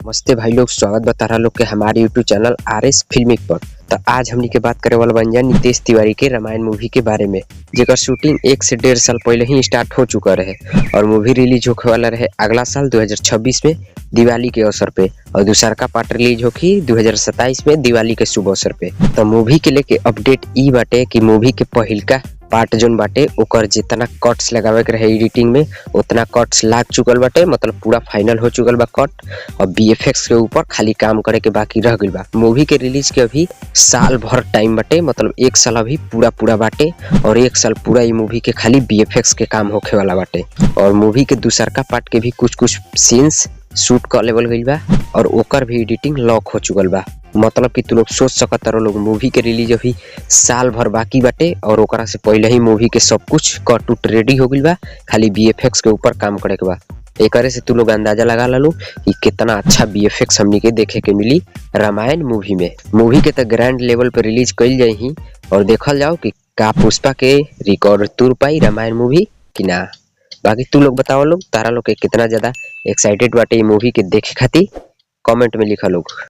नमस्ते भाई लोग, स्वागत बता रहा लोग के हमारे यूट्यूब चैनल RS फिल्मिक पर। तो आज हमनी के बात करे वाला बन जाए नितेश तिवारी के रामायण मूवी के बारे में, जेकर शूटिंग 1 से 1.5 साल पहले ही स्टार्ट हो चुका रहे और मूवी रिलीज होने वाला रहे अगला साल 2026 में दिवाली के अवसर पे, और दूसरा का पार्ट रिलीज होगी 2027 में दिवाली के शुभ अवसर पे। तो मूवी के लेके अपडेट ई बाटे कि मूवी के पहिलका पार्ट जोन बाटे ओकर जितना कट्स लगावे के रहे एडिटिंग में उतना कट्स लाग चुकल बाटे, मतलब पूरा फाइनल हो चुकल बा कट, और VFX के ऊपर खाली काम करे के बाकी रह गइल बा। मूवी के रिलीज के अभी साल भर टाइम बाटे, मतलब 1 साल अभी पूरा बाटे, और 1 साल पूरा ये मूवी के खाली VFX के काम होखे वाला बाटे। और मूवी के दूसरा पार्ट के भी कुछ सीन्स शूट कर लेवल गइल बा और ओकर भी एडिटिंग लॉक हो चुकल बा। मतलब कि तू लोग सोच सकत रहो लोग, मूवी के रिलीज अभी साल भर बाकी बाटे और ओकरा से पहले ही मूवी के सब कुछ कट उट रेडी हो गइल बा, खाली VFX के ऊपर काम करे के बा। एकरे से तू लोग अंदाजा लगा लो कि कितना अच्छा VFX हमनी के देखे के मिली रामायण मूवी में। मूवी के तो ग्रैंड लेवल पे रिलीज कइल जाई ही और देखल जाओ कि का पुष्पा के रिकॉर्ड तोड़ पाई रामायण मूवी कि ना। बाकी तू लोग बताओ लोग, तारा लोग के कितना ज्यादा एक्साइटेड बाटे ये मूवी के देखे खातिर, कमेंट में लिखा लोग।